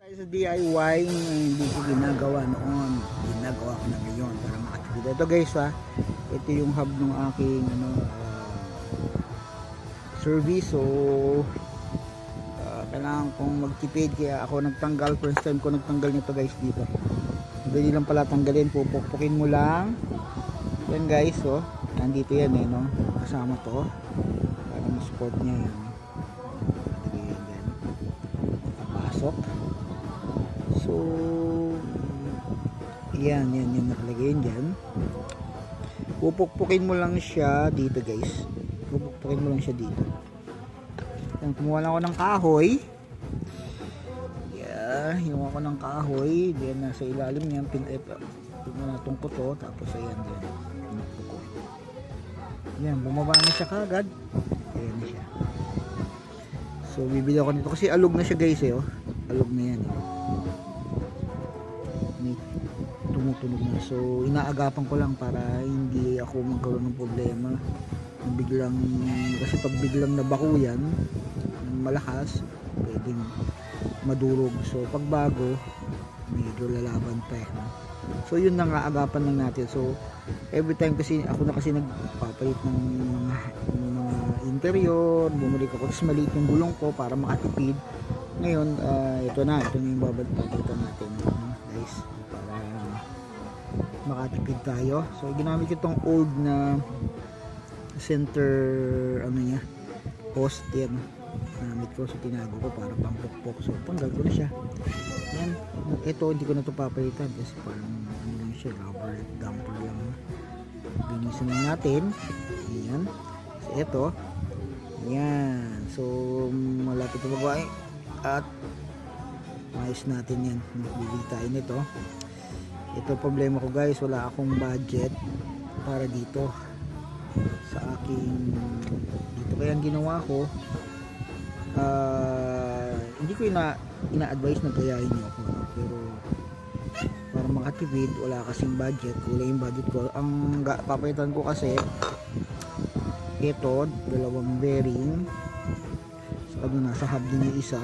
Sa DIY hindi ko ginagawa noon, ginagawa ko na ngayon para makatipid. Ito guys ito yung hub ng aking service. So kailangan kong magtipid kaya ako nagtanggal. First time ko nagtanggal nito guys dito. Dali lang pala tanggalin, pupukpukin mo lang yan guys. So nandito yan no, kasama to para ma-support niya yan. Pasok. So yan yung nakalagay dyan. Pupukpukin mo lang siya dito guys, pupukpukin mo lang siya dito. Yan, kumuha lang ako ng kahoy. Hinuha ko ng kahoy. Then nasa ilalim niyan pinatong ko to. Tapos ayan din, yan, bumaba na siya kagad. Ayan na siya. So bibili ako nito kasi alog na siya guys alog na yan tumutunog na. So inaagapan ko lang para hindi ako magkaroon ng problema biglang, kasi pag biglang nabako yan malakas pwedeng madurog. So pag bago medyo lalaban pa So yun na nga, agapan lang natin. So every time kasi ako na kasi nagpapalit ng mga interior, bumalik ako tapos maliit yung gulong ko para makatipid. Ngayon ito na yung babalitan natin guys para makatipid tayo. So ginamit ko itong old na center niya post yan. Ginamit ko, so tinago ko para pangpukpok. So tanggal ko na siya. Yan, ito hindi ko na ito papalitan kasi parang lang siya, rubber damper lang. Binisan lang natin. Ayan. So ito. Yan. So malapit na babae at maayos natin yan. Bibili tayo nito. Ito problema ko guys, wala akong budget para dito sa aking dito, kaya ang ginawa ko hindi ko ina-advise na gayahin niyo ako pero para makatipid wala kasing budget, kulang yung budget ko. Ang papalitan ko kasi ito, dalawang bearing, so nasa hub din yung isa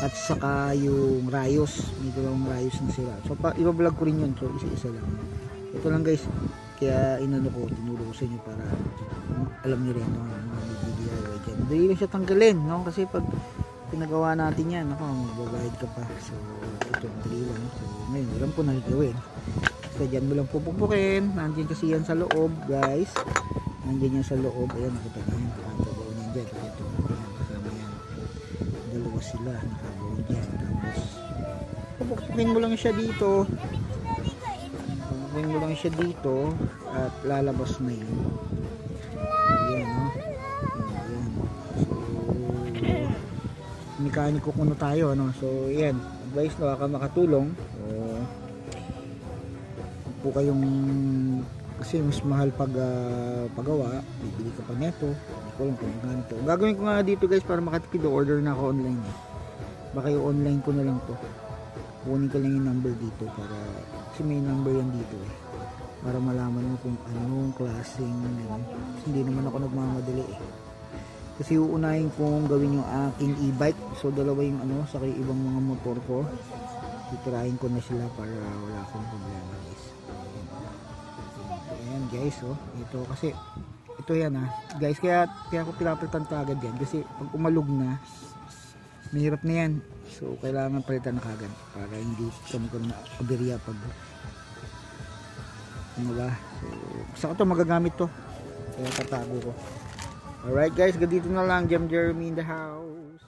at saka yung rayos, may dalawang rayos na sila. So iba-vlog ko rin yun, so isa-isa lang. Ito lang guys, kaya inano ko, tinuro ko sa inyo para alam nyo rin mga DIY dyan. Dali lang siya tanggalin kasi pag pinagawa natin yan magbabayad ka pa. So ito dali lang. So ngayon alam ko na gawin. So dyan mo lang pupupukin. Nandiyan kasi yan sa loob guys, nandiyan yan sa loob. Ayan, nakita nyo yan, pinagawa nyo dyan. Ito kasama yan, dalawa sila nakagawa dyan. Tapos pupupukin mo lang siya dito, pupupukin mo lang siya dito at lalabas na yun. Ayan ayan. So mekaniko kuno tayo so yan, advice na baka makatulong. So po kayong, kasi mas mahal pag pagawa, bibili ka pa neto, hindi ko lang kung ganito. Gagawin ko nga dito guys para makatipid, order na ako online baka yung online ko na lang to, kunin ko lang yung number dito para, kasi may number yan dito para malaman mo kung anong klaseng hindi naman ako nagmamadali kasi uunahin kong gawin yung aking e-bike. So dalawa yung sa ibang mga motor ko, titirahin ko na sila para wala akong problema guys. Ayan guys ito kasi ito yan guys, kaya ako pinapalitan kagad yan kasi pag umalog na mahirap na yan. So kailangan palitan na kagad para hindi kami na aberya pag ba. So saan ito magagamit to, kaya tatago ko. Alright guys, ganito na lang. Jeremy in the house.